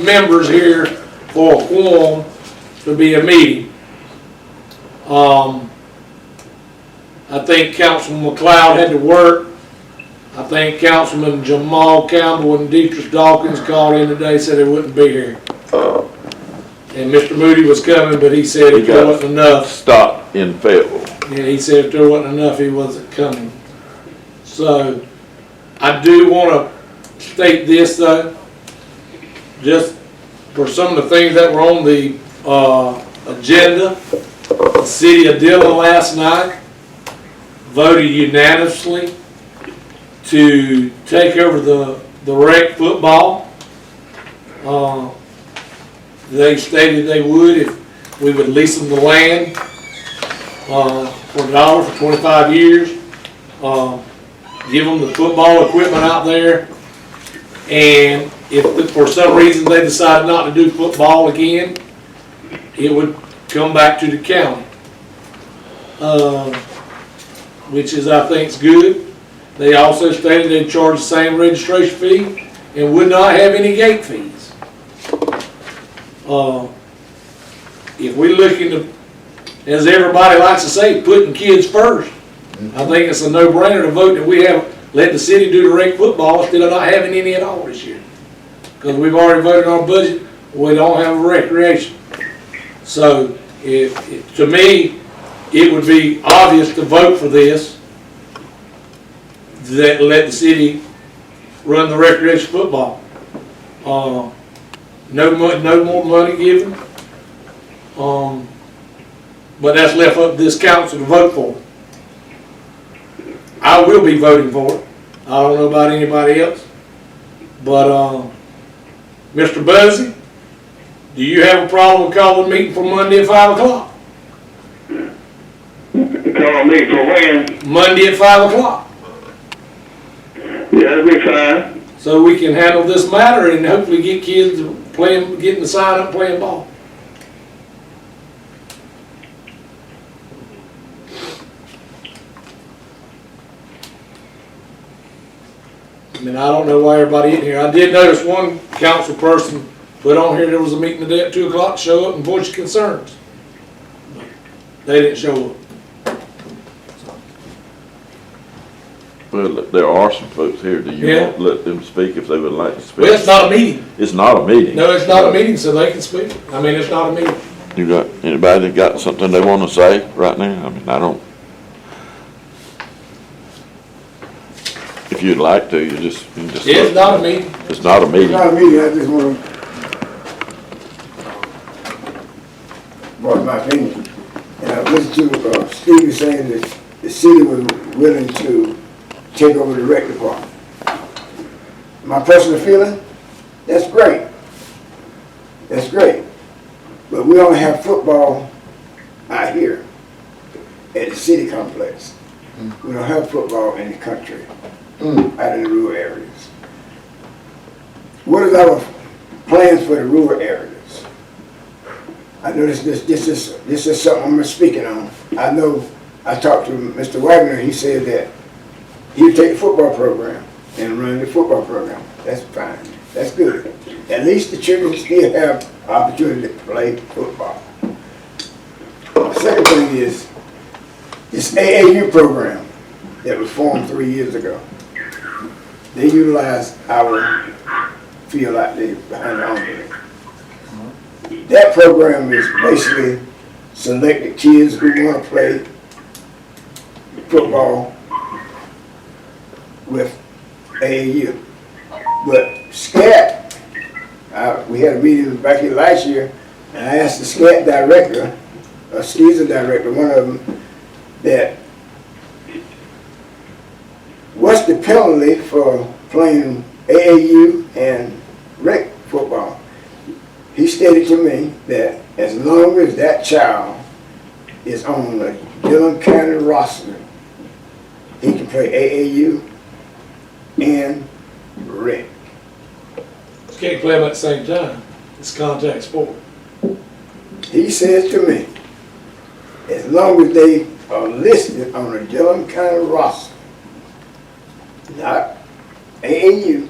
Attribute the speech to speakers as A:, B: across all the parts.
A: members here for a quorum to be a meeting. I think Councilman McLeod had to work. I think Councilman Jamal Campbell and Deatrice Dawkins called in today, said they wouldn't be here. And Mr. Moody was coming, but he said if there wasn't enough.
B: Stop in Fayetteville.
A: Yeah, he said if there wasn't enough, he wasn't coming. So, I do want to state this though, just for some of the things that were on the agenda. The city of Dillon last night voted unanimously to take over the rec football. They stated they would if we would lease them the land for $1 for 25 years. Give them the football equipment out there, and if for some reason they decide not to do football again, it would come back to the county, which is, I think, is good. They also stated they'd charge the same registration fee and would not have any gate fees. If we look into, as everybody likes to say, putting kids first, I think it's a no-brainer to vote that we have let the city do the rec football instead of not having any at all this year. Because we've already voted on a budget, we don't have a recreation. So, to me, it would be obvious to vote for this, that let the city run the recreation football. No more money given. But that's left up to this council to vote for. I will be voting for it. I don't know about anybody else. But, Mr. Buzzy, do you have a problem with calling a meeting for Monday at 5 o'clock?
C: Call me for when?
A: Monday at 5 o'clock.
C: Yeah, that'll be fine.
A: So we can handle this matter and hopefully get kids playing, getting the sign up, playing ball. I mean, I don't know why everybody in here. I did notice one council person put on here there was a meeting today at 2 o'clock, show up and voice your concerns. They didn't show up.
B: Well, there are some folks here. Do you
A: Yeah.
B: want to let them speak if they would like to speak?
A: Well, it's not a meeting.
B: It's not a meeting.
A: No, it's not a meeting, so they can speak. I mean, it's not a meeting.
B: You got anybody that got something they want to say right now? I mean, I don't. If you'd like to, you just
A: It's not a meeting.
B: It's not a
D: It's
B: meeting.
D: not a meeting, I just want to voice my opinion. And I listened to Steve saying that the city was willing to take over the rec department. My personal feeling, that's great. That's great. But we only have football out here at the city complex. We don't have football in the country, out in the rural areas. What is our plans for the rural areas? I know this is something I'm speaking on. I know I talked to Mr. Wagner, he said that he would take the football program and run the football program. That's fine. That's good. At least the children still have opportunity to play football. The second thing is this AAU program that was formed 3 years ago. They utilize our field out there behind the armory. That program is basically selected kids who want to play football with AAU. But SCAT, we had a meeting back here last year, and I asked the SCAT director, a SCISA director, one of them, that what's the penalty for playing AAU and rec football? He stated to me that as long as that child is on the Dillon County roster, he can play AAU and rec.
A: You can't play them at the same time. It's contact sport.
D: He says to me, as long as they are listed on the Dillon County roster, not AAU,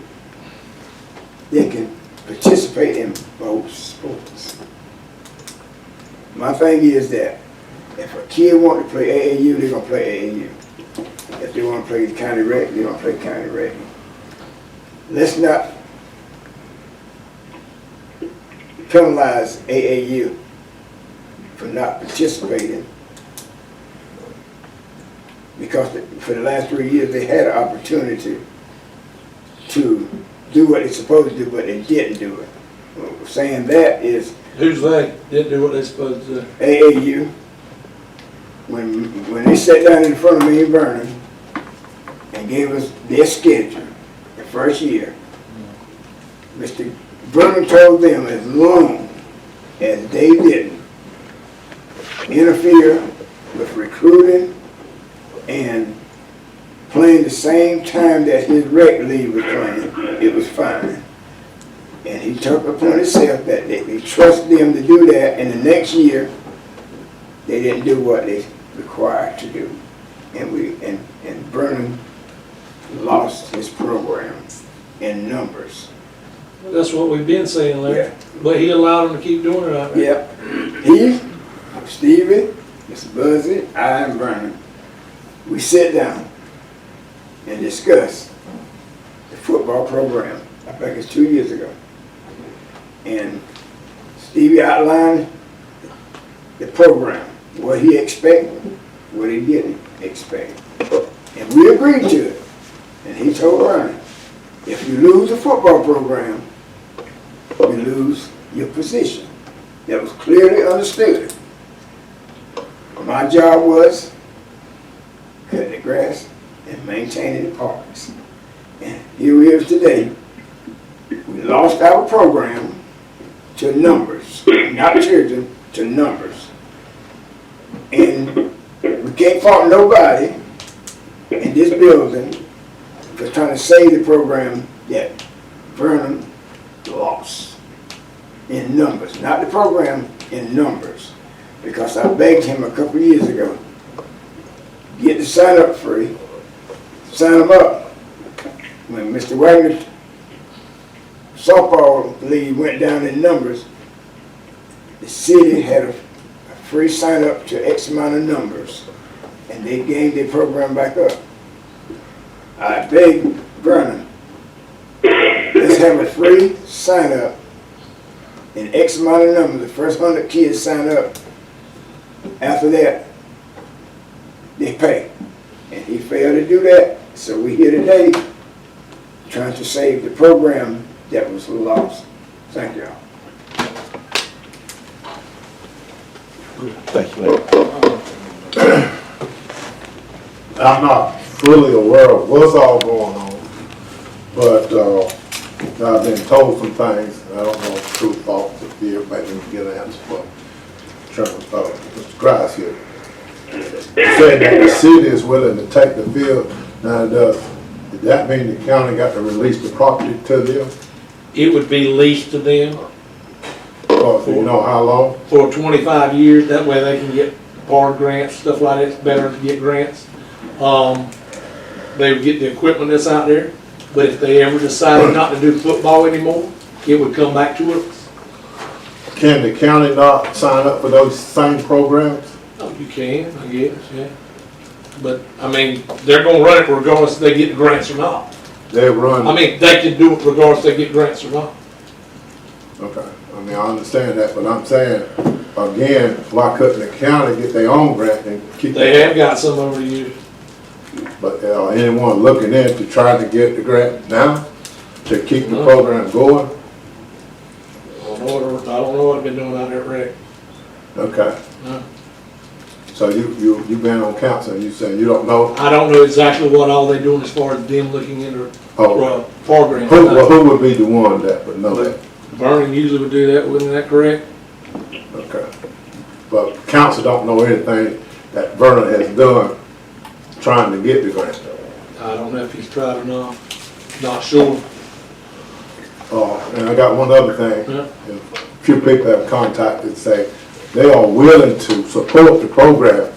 D: they can participate in no sports. My thing is that if a kid want to play AAU, they're gonna play AAU. If they want to play county rec, they're gonna play county rec. Let's not penalize AAU for not participating, because for the last 3 years they had an opportunity to do what they're supposed to do, but they didn't do it. Saying that is
A: Who's they? Didn't do what they supposed to do.
D: AAU. When they sat down in front of me and Vernon and gave us their schedule the first year, Mr. Vernon told them as long as they didn't interfere with recruiting and playing the same time that his rec league was playing, it was fine. And he took upon himself that they trust them to do that, and the next year they didn't do what they required to do. And Vernon lost his program in numbers.
A: That's what we've been saying, Larry.
D: Yeah.
A: But he allowed them to keep doing it out there.
D: Yep. He, Stevie, Mr. Buzzy, I, and Vernon, we sit down and discuss the football program. I think it's 2 years ago. And Stevie outlined the program, what he expected, what he didn't expect. And we agreed to it. And he told Vernon, if you lose the football program, you lose your position. That was clearly understood. My job was cutting the grass and maintaining the parks. And here we are today. We lost our program to numbers, not children, to numbers. And we can't fault nobody in this building for trying to save the program that Vernon lost in numbers. Not the program, in numbers. Because I begged him a couple years ago, get the sign up free, sign them up. When Mr. Wagner's softball league went down in numbers, the city had a free sign up to X amount of numbers, and they gained their program back up. I begged Vernon, let's have a free sign up in X amount of numbers. The first 100 kids sign up. After that, they pay. And he failed to do that, so we're here today trying to save the program that was lost. Thank y'all.
B: Thank you, Larry.
E: I'm not fully aware of what's all going on, but I've been told some things. I don't know if true, false, or fear. Maybe we can get an answer for Mr. Grice here. Saying that the city is willing to take the field. Now, does that mean the county got to release the property to them?
A: It would be leased to them
E: Or do you know how long?
A: for 25 years. That way they can get park grants, stuff like that. It's better to get grants. They would get the equipment that's out there. But if they ever decided not to do football anymore, it would come back to us.
E: Can the county not sign up for those same programs?
A: Oh, you can, I guess, yeah. But, I mean, they're gonna run it regardless if they get the grants or not.
E: They run.
A: I mean, they can do it regardless if they get grants or not.
E: Okay, I mean, I understand that, but I'm saying, again, why couldn't the county get their own grant and keep?
A: They have got some over the years.
E: But anyone looking in to try to get the grant now, to keep the program going?
A: I don't know what I've been doing out there at Rec.
E: Okay,
A: No.
E: so you've been on council, and you say you don't know?
A: I don't know exactly what all they're doing as far as them looking into
E: Oh,
A: programs.
E: who would be the one that would know that?
A: Vernon usually would do that, wasn't that correct?
E: Okay, but council don't know anything that Vernon has done trying to get the grant.
A: I don't know if he's tried or not sure.
E: And I got one other thing.
A: Yeah.
E: A few people have contacted and say they are willing to support the program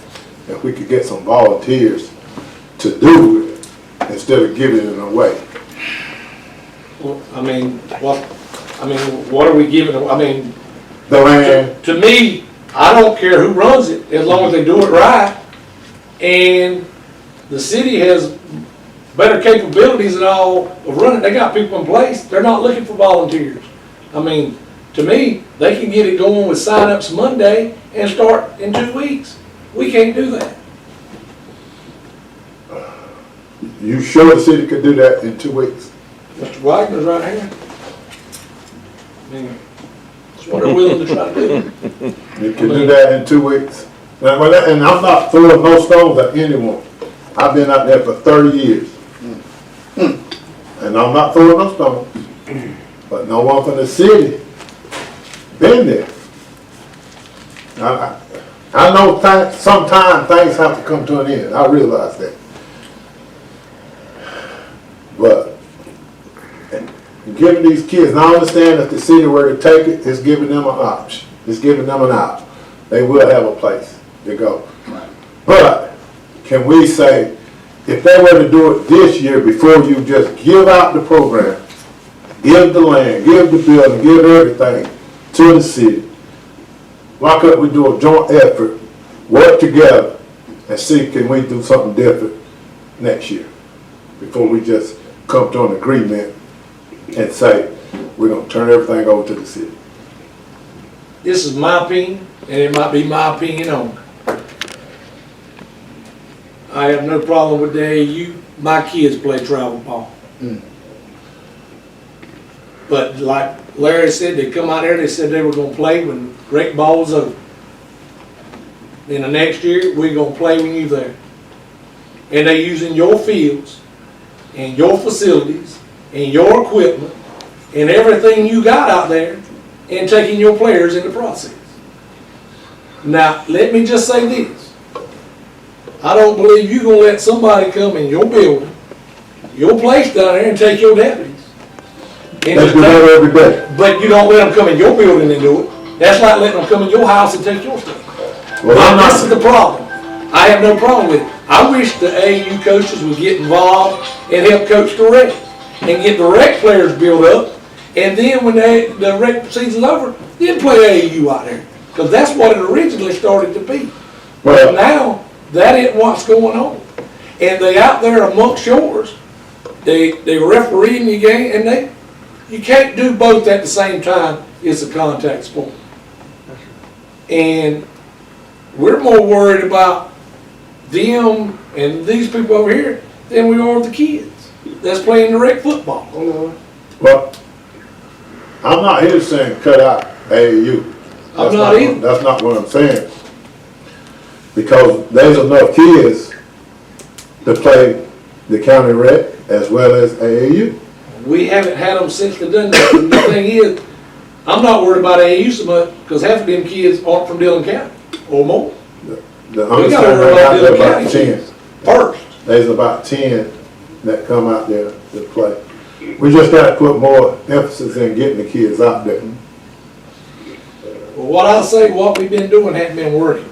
E: if we could get some volunteers to do it instead of giving it away.
A: Well, I mean, what I mean, what are we giving them? I mean,
E: The land,
A: to me, I don't care who runs it, as long as they do it right. And the city has better capabilities and all of running. They got people in place. They're not looking for volunteers. I mean, to me, they can get it going with sign-ups Monday and start in 2 weeks. We can't do that.
E: you sure the city could do that in 2 weeks?
A: Mr. Wagner's right here. I mean, it's what they're willing to try to do.
E: You can do that in 2 weeks? And I'm not throwing no stones at anyone. I've been out there for 30 years. And I'm not throwing no stones. But no one from the city been there. I know sometimes things have to come to an end. I realize that. But giving these kids, and I understand that the city where to take it is giving them an option. It's giving them an out. They will have a place to go. But can we say, if they were to do it this year before you just give out the program, give the land, give the building, give everything to the city, why couldn't we do a joint effort, work together, and see can we do something different next year before we just come to an agreement and say we're going to turn everything over to the city?
A: This is my opinion, and it might be my opinion only. I have no problem with the AAU. My kids play travel ball. But like Larry said, they come out there, they said they were gonna play when rec ball was over. Then the next year, we're gonna play when you're there. And they using your fields, and your facilities, and your equipment, and everything you got out there, and taking your players in the process. Now, let me just say this. I don't believe you're gonna let somebody come in your building, your place down there, and take your deputies.
E: They do that every day.
A: But you don't let them come in your building and do it. That's like letting them come in your house and take your stuff.
E: Well, I'm
A: This is
E: not,
A: the problem. I have no problem with it. I wish the AAU coaches would get involved and help coach the rec, and get the rec players built up, and then when the rec season's over, then play AAU out there. Because that's what it originally started to be. But
E: well,
A: now, that ain't what's going on. And they out there amongst yours, they refereeing the game, and you can't do both at the same time. It's a contact sport. And we're more worried about them and these people over here than we are the kids that's playing the rec football.
E: well, I'm not here saying cut out AAU.
A: I'm not either.
E: That's not what I'm saying. Because there's enough kids to play the county rec as well as AAU.
A: We haven't had them since they done that. And the thing is, I'm not worried about AAU so much because half of them kids aren't from Dillon County or more.
E: The
A: We gotta worry about
E: understanding
A: Dillon
E: about
A: County
E: 10.
A: kids first.
E: There's about 10 that come out there to play. We just gotta put more emphasis in getting the kids out there.
A: Well, what I say, what we've been doing hasn't been working.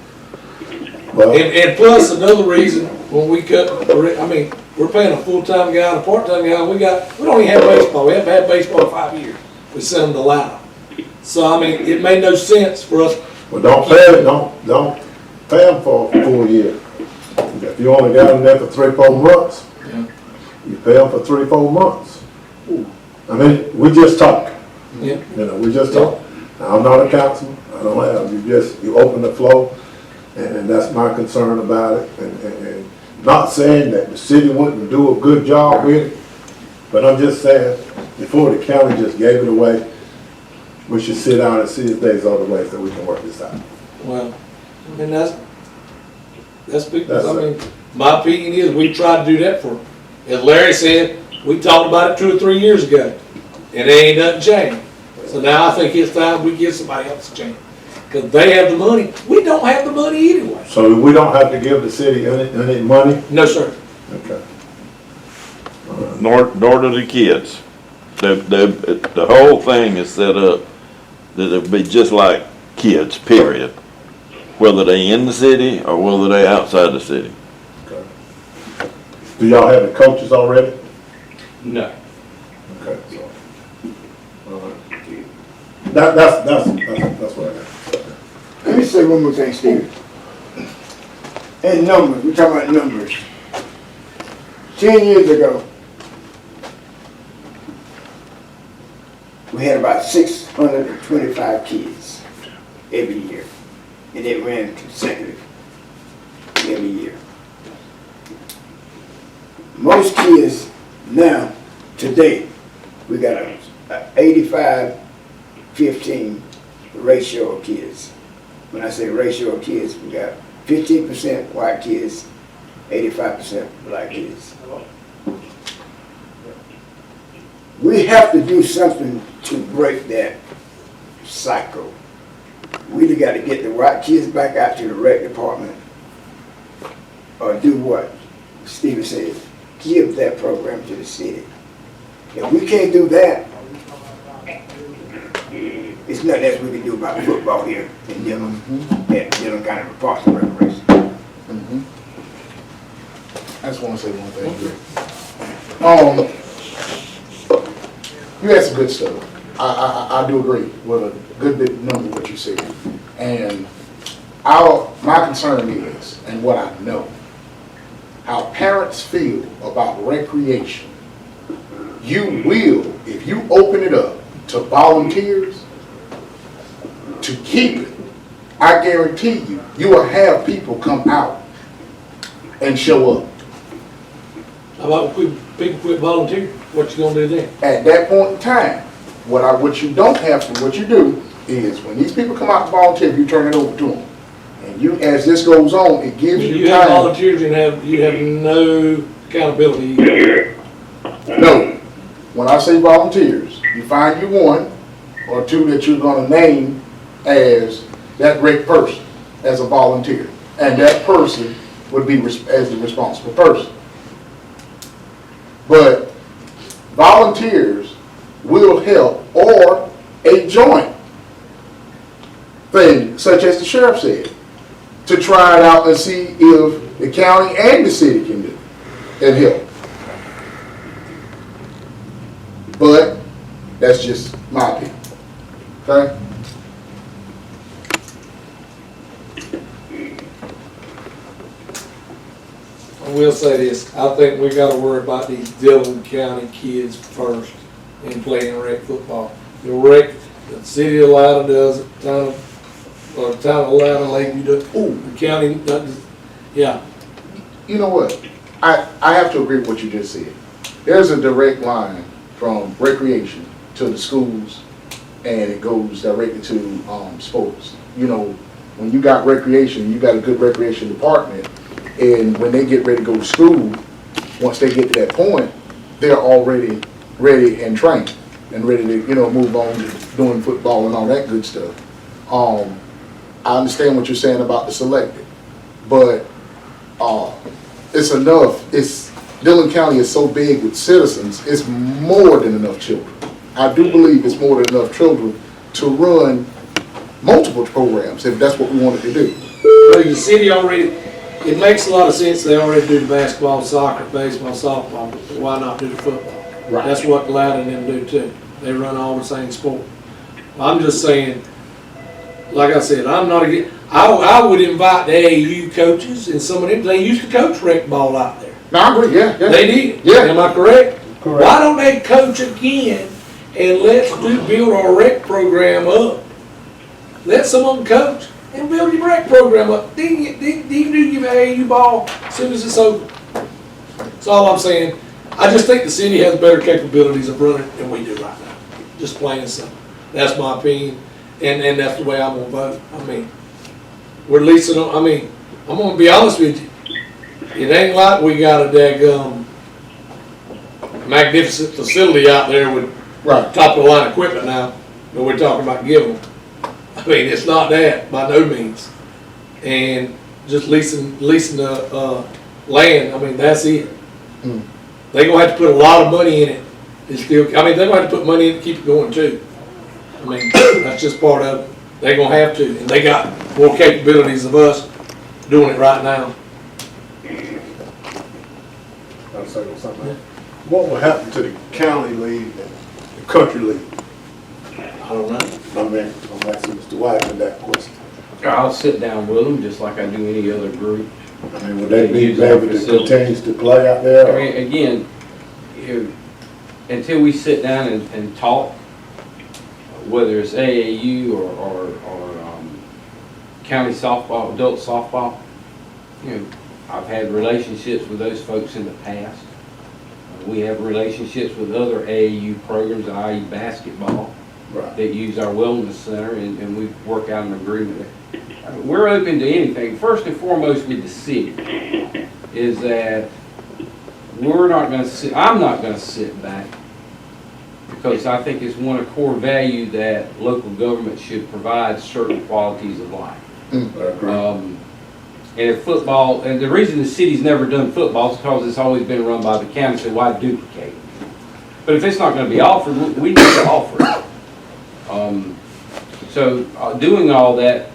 E: Well,
A: And plus another reason, when we cut, I mean, we're paying a full-time guy and a part-time guy, we don't even have baseball, we haven't had baseball in 5 years. We sent them to Loudoun. So, I mean, it made no sense for us.
E: well, don't pay them for a full year. If you only got them there for 3-4 months,
A: Yeah.
E: you pay them for 3-4 months. I mean, we just talk.
A: Yeah.
E: You know, we just talk. Now, I'm not a councilman, I don't have, you open the flow, and that's my concern about it. And not saying that the city wouldn't do a good job with it, but I'm just saying, before the county just gave it away, we should sit down and see if there's other ways that we can work this out.
A: Well, I mean, that's because,
E: That's
A: I mean, my opinion is we tried to do that for, as Larry said, we talked about it 2 or 3 years ago, and there ain't nothing changed. So now I think it's time we give somebody else a chance. Because they have the money. We don't have the money anyway.
E: So we don't have to give the city any money?
A: No, sir.
E: Okay.
B: Nor do the kids. The whole thing is set up that it'll be just like kids, period. Whether they in the city or whether they outside the city.
E: Okay. Do y'all have the coaches already?
A: No.
E: Okay, so, all right. That's what I got.
D: Let me say one more thing, Steve. In numbers, we're talking about numbers. 10 years ago, we had about 625 kids every year. And it ran consecutive every year. Most kids now, today, we got a 85-15 ratio of kids. When I say ratio of kids, we got 15% white kids, 85% black kids. We have to do something to break that cycle. We either got to get the white kids back out to the rec department or do what Stephen said, give that program to the city. If we can't do that, it's nothing else we can do about football here in Dillon, at Dillon County Parks and Recreation.
F: I just want to say one thing. You had some good stuff. I do agree with a good bit number of what you said. And my concern is, and what I know, how parents feel about recreation. You will, if you open it up to volunteers, to keep it, I guarantee you, you will have people come out and show up.
A: How about if people quit volunteering? What you gonna do then?
F: At that point in time, what you don't have to, what you do is when these people come out to volunteer, you turn it over to them. And you, as this goes on, it gives
A: When
F: you
A: you have
F: time.
A: volunteers and you have no accountability.
F: No, when I say volunteers, you find you one or two that you're gonna name as that great person, as a volunteer. And that person would be as the responsible person. But volunteers will help, or a joint thing, such as the sheriff said, to try it out and see if the county and the city can do it and help. But that's just my opinion. Okay?
A: I will say this, I think we gotta worry about these Dillon County kids first in playing rec football. The rec, the city of Loudon does it, town of Loudon, Lakeview does it.
F: Ooh.
A: The county does, yeah.
F: You know what? I have to agree with what you just said. There's a direct line from recreation to the schools, and it goes directly to sports. You know, when you got recreation, you got a good recreation department, and when they get ready to go to school, once they get to that point, they're already ready and trained and ready to, move on to doing football and all that good stuff. I understand what you're saying about the selected, but it's enough. Dillon County is so big with citizens, it's more than enough children. I do believe it's more than enough children to run multiple programs if that's what we wanted to do.
A: Well, the city already, it makes a lot of sense, they already do the basketball, soccer, baseball, softball, why not do the football?
F: Right.
A: That's what Loudon and them do too. They run all the same sport. I'm just saying, like I said, I'm not against, I would invite the AAU coaches and some of them, they used to coach rec ball out there.
F: No, I agree, yeah.
A: They did.
F: Yeah.
A: Am I correct?
D: Correct.
A: Why don't they coach again and let's build our rec program up? Let some of them coach and build your rec program up. Then you do your AAU ball as soon as it's over. That's all I'm saying. I just think the city has better capabilities of running than we do right now. Just plain and simple. That's my opinion, and that's the way I'm gonna vote. I mean, we're leasing them. I mean, I'm gonna be honest with you. It ain't like we got a daggum magnificent facility out there with
F: Right.
A: top of the line equipment now that we're talking about giving them. I mean, it's not that by no means. And just leasing the land, I mean, that's it.
F: Mm.
A: They gonna have to put a lot of money in it. It's still, I mean, they're gonna have to put money in to keep it going too. I mean, that's just part of it. They're gonna have to, and they got more capabilities of us doing it right now.
E: I'll say something. What will happen to the county league and the country league?
A: I don't know.
E: I mean, I'm asking Mr. Whiteman that question.
G: I'll sit down with them just like I do any other group.
E: I mean, would they be
G: Use our
E: able to
G: facilities.
E: continue to play out there?
G: I
E: or-
G: mean, again, until we sit down and talk, whether it's AAU or county softball, adult softball, I've had relationships with those folks in the past. We have relationships with other AAU programs, i.e. basketball,
E: Right.
G: that use our wellness center, and we work out an agreement. We're open to anything. First and foremost with the city is that we're not gonna sit, I'm not gonna sit back, because I think it's one of core value that local government should provide certain qualities of life.
E: I agree.
G: And if football, and the reason the city's never done football is because it's always been run by the county, so why duplicate? But if it's not gonna be offered, we need to offer it. Doing all that,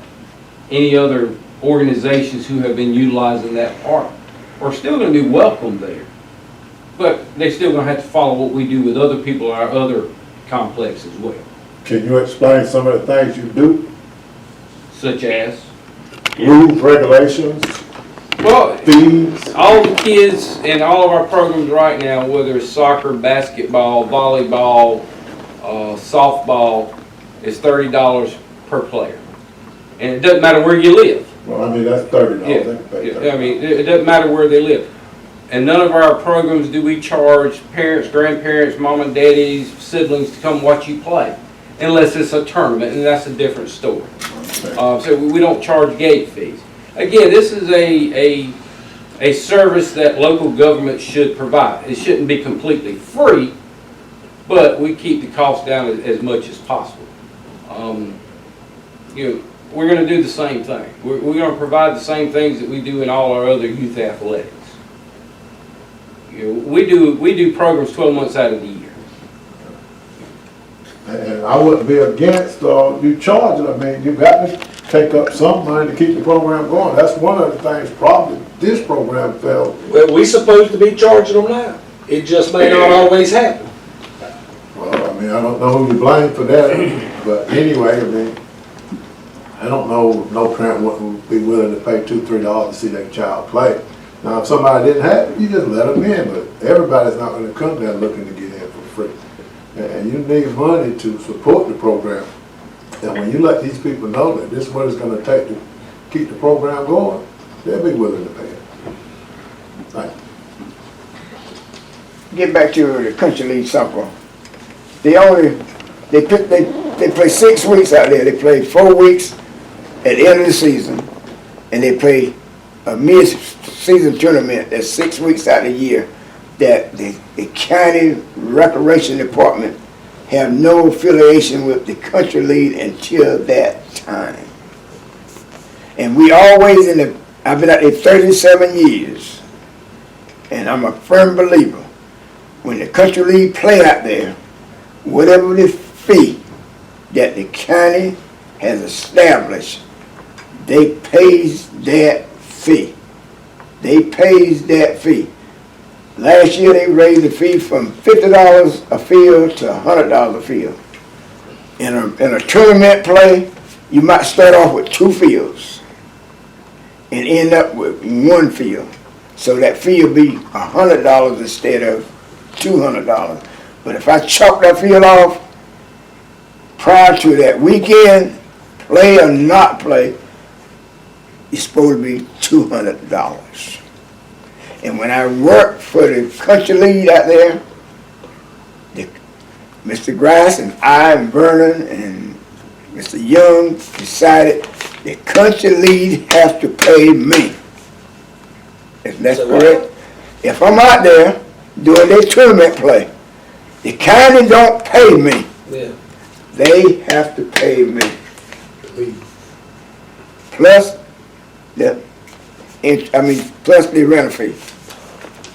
G: any other organizations who have been utilizing that park are still gonna be welcome there. But they're still gonna have to follow what we do with other people in our other complex as well,
E: Can you explain some of the things you do?
G: such as,
E: Rules, regulations,
G: well,
E: fees?
G: all the kids in all of our programs right now, whether it's soccer, basketball, volleyball, softball, is $30 per player. And it doesn't matter where you live.
E: Well, I mean, that's $30.
G: Yeah,
E: They can pay
G: yeah, I mean, it doesn't matter where they live. And none of our programs do we charge parents, grandparents, mom and daddies, siblings to come watch you play, unless it's a tournament, and that's a different story. So we don't charge gate fees. Again, this is a service that local government should provide. It shouldn't be completely free, but we keep the cost down as much as possible. We're going to do the same thing. We're going to provide the same things that we do in all our other youth athletics. We do programs 12 months out of the year.
E: And I wouldn't be against you charging. I mean, you got to take up some money to keep the program going. That's one of the things probably this program failed.
A: Well, we supposed to be charging them now. It just may not always happen.
E: Well, I mean, I don't know who you blame for that, but anyway, I mean, I don't know, no parent wouldn't be willing to pay $2, $3 to see their child play. Now, if somebody didn't have it, you just let them in, but everybody's not gonna come there looking to get in for free. And you need money to support the program. And when you let these people know that this is what it's gonna take to keep the program going, they'll be willing to pay it. Thank you.
D: Get back to the country league soccer. They play 6 weeks out there. They play 4 weeks at the end of the season, and they play a mid-season tournament that's 6 weeks out of the year. That the county recreation department have no affiliation with the country league until that time. And we always I've been out there 37 years, and I'm a firm believer, when the country league play out there, whatever the fee that the county has established, they pays that fee. They pays that fee. Last year they raised the fee from $50 a field to $100 a field. In a tournament play, you might start off with 2 fields and end up with 1 field. So that fee will be $100 instead of $200. But if I chop that field off prior to that weekend, play or not play, it's supposed to be $200. And when I worked for the country league out there, Mr. Grass and I and Vernon and Mr. Young decided the country league has to pay me. Isn't that correct? If I'm out there doing their tournament play, the county don't pay me.
A: Yeah.
D: They have to pay me. Plus plus the rental fee.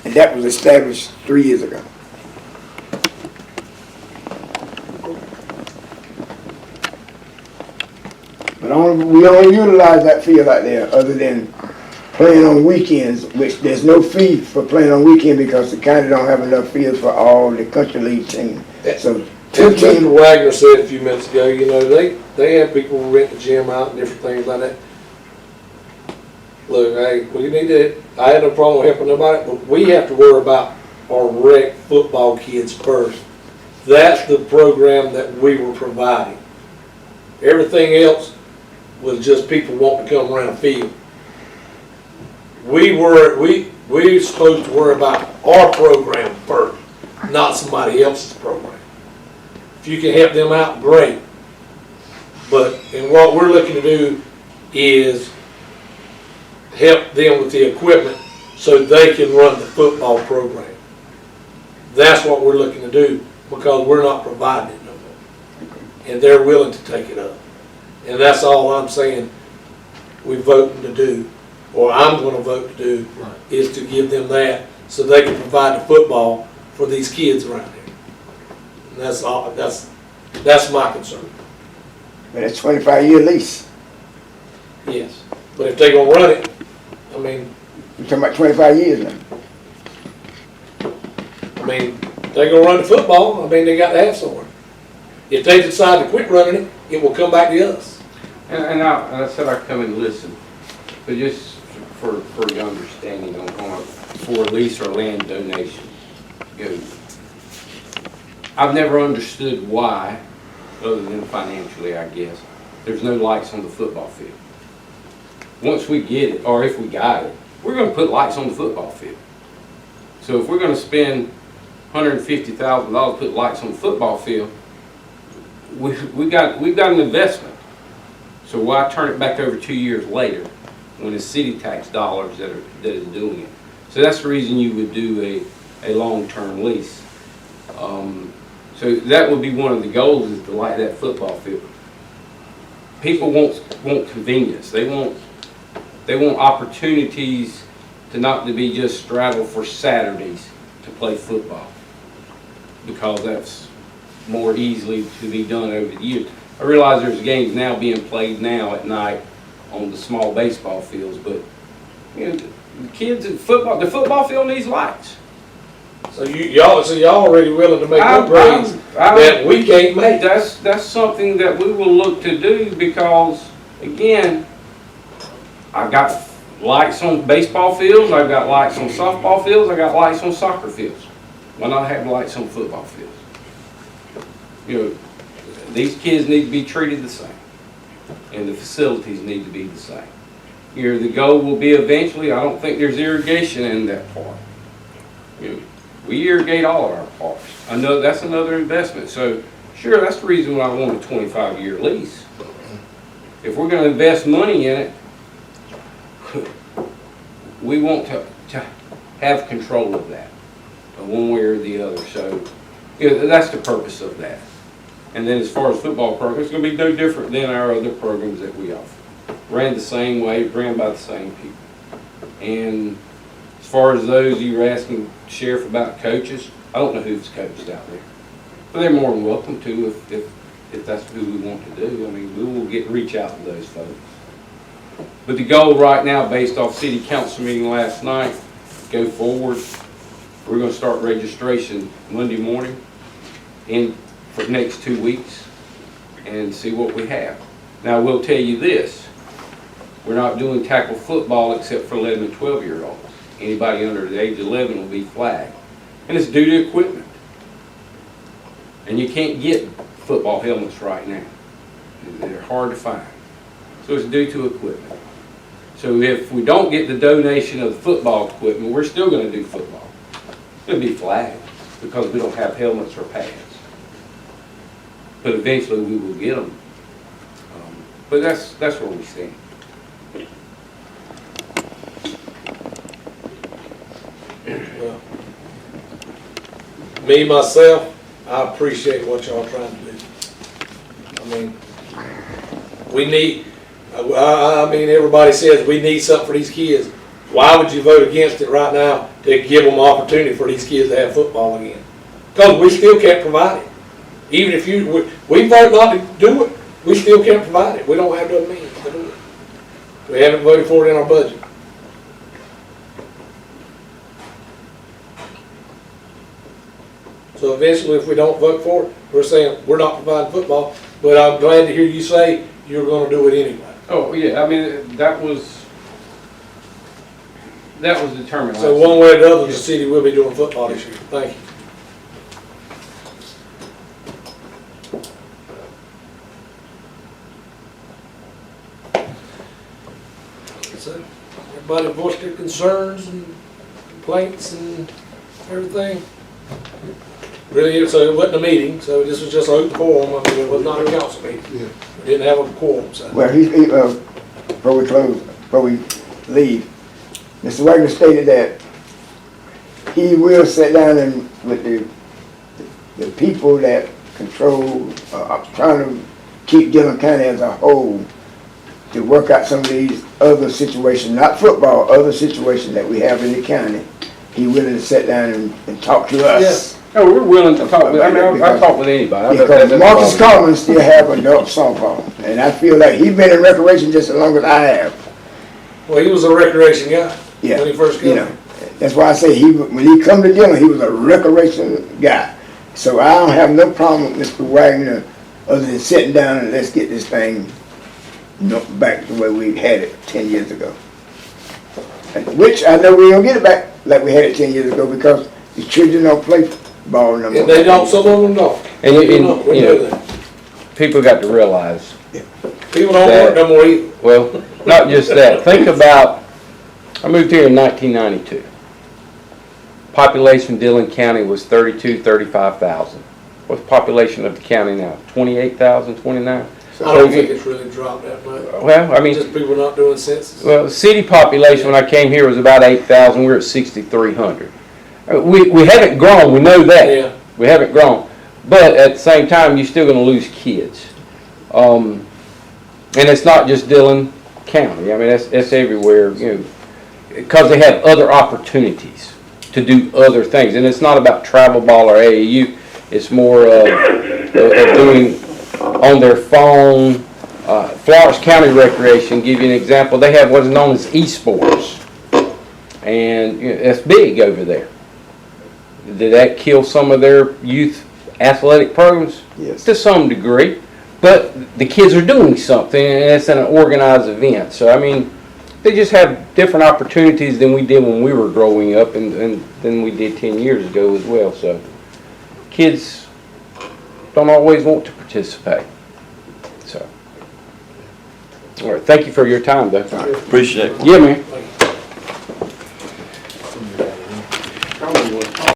D: And that was established 3 years ago. But we don't utilize that field out there other than playing on weekends, which there's no fee for playing on weekend because the county don't have enough fields for all the country league teams. So
A: Mr. Wagner said a few minutes ago, you know, they have people rent the gym out and different things like that. Look, hey, we need to, I had no problem helping nobody, but we have to worry about our rec football kids first. That's the program that we were providing. Everything else was just people wanting to come around the field. We were supposed to worry about our program first, not somebody else's program. If you can help them out, great. And what we're looking to do is help them with the equipment so they can run the football program. That's what we're looking to do because we're not providing it no more. And they're willing to take it up. And that's all I'm saying we're voting to do, or I'm going to vote to do, is to give them that so they can provide the football for these kids around here. And that's all. That's my concern.
D: But it's 25-year lease.
A: Yes. But if they're going to run it, I mean,
D: You're talking about 25 years now.
A: they're going to run the football. I mean, they got to have somewhere. If they decide to quit running it, it will come back to us.
G: And I said I'd come and listen, but just for your understanding for a lease or land donation. I've never understood why, other than financially, I guess, there's no lights on the football field. Once we get it, or if we got it, we're going to put lights on the football field. So if we're going to spend $150,000 to put lights on the football field, we've got an investment. So why turn it back over 2 years later when it's city tax dollars that is doing it? So that's the reason you would do a long-term lease. So that would be one of the goals, is to light that football field. People want convenience. They want opportunities to not to be just straddled for Saturdays to play football, because that's more easily to be done over the years. I realize there's games now being played now at night on the small baseball fields, but you know, the kids in football, the football field needs lights.
A: So y'all already willing to make upgrades that we can't make.
G: That's something that we will look to do, because again, I've got lights on baseball fields, I've got lights on softball fields, I've got lights on soccer fields. Why not have lights on football fields? You know, these kids need to be treated the same, and the facilities need to be the same. You know, the goal will be eventually, I don't think there's irrigation in that park. You know, we irrigate all of our parks. I know that's another investment. So sure, that's the reason why I want a 25-year lease. If we're going to invest money in it, we want to have control of that, one way or the other. So you know, that's the purpose of that. And then as far as football programs, it's going to be no different than our other programs that we offer. Ran the same way, ran by the same people. And as far as those you were asking, Sheriff, about coaches, I don't know who's coached out there. But they're more than welcome to if that's who we want to do. I mean, we will reach out to those folks. But the goal right now, based off city council meeting last night, go forward, we're going to start registration Monday morning for the next 2 weeks and see what we have. Now, I will tell you this. We're not doing tackle football except for 11 and 12-year-olds. Anybody under the age of 11 will be flagged. And it's due to equipment. And you can't get football helmets right now. They're hard to find. So it's due to equipment. So if we don't get the donation of the football equipment, we're still going to do football. It'll be flagged because we don't have helmets or pads. But eventually we will get them. But that's where we stand.
A: Well, me, myself, I appreciate what y'all are trying to do. I mean, we need, I mean, everybody says we need something for these kids. Why would you vote against it right now to give them opportunity for these kids to have football again? Because we still can't provide it. Even if we vote not to do it, we still can't provide it. We don't have the means to do it. We haven't voted for it in our budget. So eventually, if we don't vote for it, we're saying we're not providing football, but I'm glad to hear you say you're gonna do it anyway.
G: Oh, yeah, I mean, that was determined.
A: So
G: last
A: one way or the other, the city will be doing football this year. Thank you. So, everybody voiced their concerns and complaints and everything. Really, so it wasn't a meeting, so this was just an open forum. I mean, it was not a council meeting.
E: Yeah.
A: We didn't have a quorum, so.
D: Well, before we close, before we leave, Mr. Wagner stated that he will sit down and with the people that control, trying to keep Dillon County as a whole, to work out some of these other situations, not football, other situations that we have in the county. He willing to sit down and talk to us.
A: Yes.
G: No, we're willing to talk with, I mean, I talk with anybody.
D: Because Marcus Commons still have adult softball, and I feel like he's been in recreation just as long as I have.
A: Well, he was a recreation guy
D: Yeah,
A: when he first
D: you
A: came.
D: know, that's why I say when he come to Dillon, he was a recreation guy. So I don't have no problem with Mr. Wagner other than sitting down and let's get this thing back to where we had it 10 years ago. Which I know we don't get it back like we had it 10 years ago because the children don't play ball no more.
A: And they don't, some of them don't.
G: And
A: We know that.
G: people got to realize,
A: People don't work no more either.
G: well, not just that. Think about, I moved here in 1992. Population in Dillon County was 35,000. What's the population of the county now? 28,000, 29?
A: I don't think it's really dropped that much.
G: Well, I mean,
A: Just people not doing census.
G: well, the city population when I came here was about 8,000. We're at 6,300. We haven't grown. We know that.
A: Yeah.
G: We haven't grown. But at the same time, you're still going to lose kids. And it's not just Dillon County. I mean, that's everywhere, you know, because they have other opportunities to do other things. And it's not about travel ball or AAU. It's more of doing on their phone. Florence County Recreation, give you an example, they have what's known as esports. And you know, that's big over there. Did that kill some of their youth athletic programs?
D: Yes.
G: To some degree. But the kids are doing something, and it's an organized event. So, I mean, they just have different opportunities than we did when we were growing up and than we did 10 years ago as well. So, kids don't always want to participate. So, all right, thank you for your time, though.
B: Appreciate it.
G: Yeah, man.
A: Thank you.